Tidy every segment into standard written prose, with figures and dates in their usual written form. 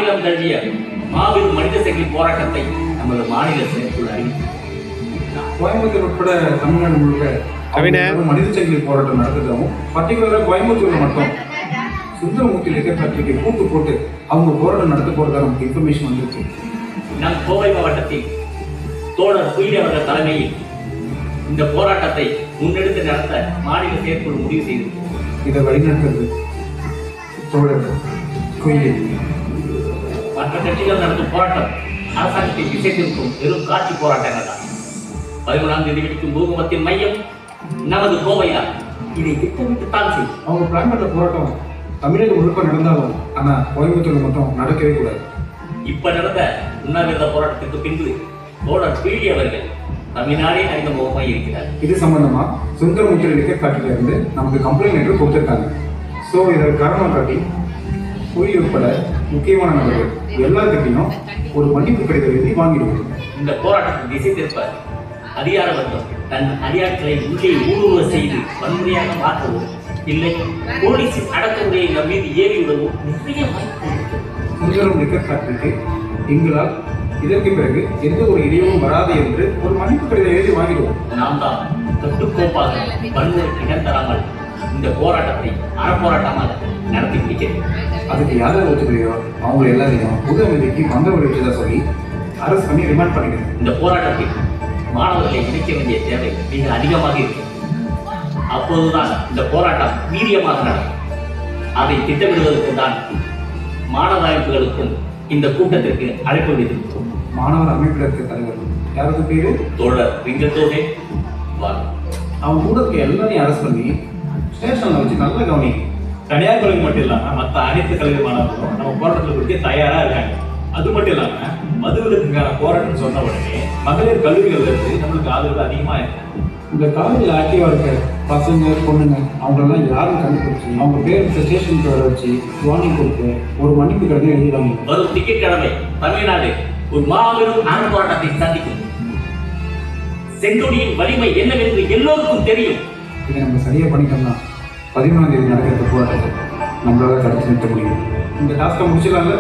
மாநிலம் தழுவிய மாபெரும் மனித சங்கிலி போராட்டத்தை நமது மாநில செயற்குழு அறிவித்தது. கோயம்புத்தூர் உட்பட தமிழ்நாடு முழுக்க மனித சங்கிலி போராட்டம் நடத்துறதும் பர்டிகுலராக கோயம்புத்தூர்ல மட்டும் சுந்தரமூர்த்தி லிக்கர் ஃபேக்டரிக்கு கூட்டு போட்டு அவங்க போராட்டம் நடத்த போறதா நமக்கு இன்ஃபர்மேஷன் வந்துருக்கு. நம் கோவை மாவட்டத்தில் தோழர் குயிலி அவர்கள் தலைமையில் இந்த போராட்டத்தை முன்னெடுத்து நடத்த மாநில செயற்குழு முடிவு செய்தது. இதை வழிநடத்துறது தோழர் குயிலி. மற்ற கட்சிகள் நடத்தும் போராட்டம் அரசாங்கத்தை திசை திருப்பும் வெறும் காட்சி போராட்டங்கள் தான். 11ஆம் தேதி வெடிக்கும் பூகம்பத்தின் மையம் நமது கோவைதான். இதை திட்டமிட்டுத்தான் செய்யும். அவங்க பிளான் பண்ண போராட்டம் தமிழக முழுக்க நடந்தாலும் ஆனா கோயம்புத்தூர்ல மட்டும் நடக்கவே கூடாது. இப்ப நடந்த உண்ணாவிரத போராட்டத்திற்கு பின்பு தோழர் குயிலி அவர்கள் தமிழ்நாடே அறிமுகமாக இருக்கிறார். இது சம்பந்தமா சுந்தரமூர்த்தி லிக்கர் ஃபேக்டரியில இருந்து நமக்கு கம்ப்ளைண்ட் லெட்டர் கொடுத்திருக்காங்க. ஸோ இதை காரணம் காட்டி குயிலி உட்பட முக்கியமான நபர்கள் எல்லாத்துக்கிட்டையும் ஒரு மன்னிப்பு கடிதம் எழுதி வாங்கிடுவோம். இந்த போராட்டத்தை திசை திருப்ப அதிகார வர்க்கம் தன் அதிகாரங்களை உள்ளே ஊடுருவ செய்து வன்முறையாக மாற்றவும் இல்லை போலீஸின் அடக்குமுறையை நம் மீது ஏறிவிடவும் நிறைய வாய்ப்பு. சுந்தரம் லிக்கர் ஃபேக்டரிக்கு எங்களால் இதற்கு பிறகு எந்த ஒரு இடையூறும் வராது என்று ஒரு மன்னிப்பு கடிதம் எழுதி வாங்கிடுவோம். நாம் தான் கட்டுக்கோப்பாக வன்முறைக்கு இடம் தராமல் இந்த போராட்டத்தை அறப்போராட்டமாக நடத்தி முடிக்கிறது. அதுக்கு யாரும் ஒத்துக்கலையோ அவங்க எல்லாரையும் புது அமைதிக்கு பங்கு விளைவிச்சதா சொல்லி அரசு பண்ணி ரிமாண்ட் பண்ணிடுது. இந்த போராட்டத்தில் மாணவர்களை இணைக்க வேண்டிய தேவை மிக அதிகமாக இருக்கிறது. அப்போதுதான் இந்த போராட்டம் வீரியமாக நடக்கும். அதை திட்டமிடுவதற்கு தான் மாணவ அமைப்புகளுக்கும் இந்த கூட்டத்திற்கு அழைப்பு விடுத்திருக்கிறோம். மாணவர் அமைப்பில் இருக்க தலைவர் யாருக்கு பேரு தோழர் விங்கத்தோடே அவன் கூட இருக்க எல்லாரையும் அரசு பண்ணி ஸ்டேஷன்ல வச்சு நல்ல கவனி. தனியார் கல்வி மட்டும் இல்லாம மற்ற அனைத்து கல்வி மாணவர்களும் நம்ம போராட்டத்தில் குறித்து தயாரா இருக்காங்க. அது மட்டும் இல்லாம மதுவிலக்குக்கான போராட்டம் சொன்ன உடனே மகளிர் கல்லூரிகள்ல இருந்து நம்மளுக்கு ஆதரவு அதிகமா இருக்கு. இந்த காலேஜில் ஆக்டிவா இருக்க பசங்க பொண்ணுங்க அவங்களெல்லாம் யாரும் கண்டுபிடிச்சு அவங்க பேர் ஸ்டேஷனுக்கு வர வச்சு வார்னிங் கொடுத்து ஒரு மன்னிப்பு கடிதம் எழுதிடுவாங்க. வரும் திங்கட்கிழமை தமிழ்நாடு ஒரு மாபெரும் அற போராட்டத்தை சந்திக்கும். செங்கோடியின் வலிமை என்னவென்று எல்லோருக்கும் தெரியும். இதை நம்ம சரியா பண்ணிட்டோம்னா 13ஆம் தேதி நடக்கிற போராட்டத்தை நம்மளால தடுத்து நிறுத்த முடியும். இந்த டாஸ்கை முடிச்சிடலாம்ல?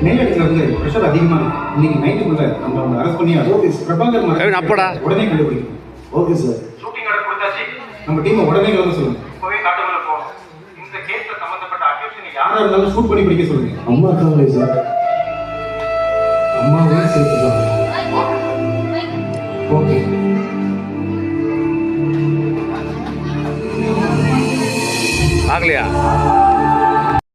மேலிடத்துல இருந்து பிரஷர் அதிகமா இருக்கு. இன்னைக்கு நைட்டுக்குள்ள நம்ம அவங்க அரெஸ்ட் பண்ணி பிரபாகர் உடனே கண்டுபிடிக்கும். Okay sir. ஷூட்டிங் ஆர்டர் கொடுத்தாச்சு. நம்ம டீமை உடனே கிளம்ப சொல்லுங்க. இப்பவே காட்டுக்குள்ள போறோம். இந்த கேஸ்ல சம்பந்தப்பட்ட அக்யூஸ்ட் யாரா இருந்தாலும் ஷூட் பண்ணி பிடிக்க சொல்லுங்க. அம்மா இருக்காங்களே சார். அம்மாவே சேர்த்துதான். ஓகே. ஆகலையா?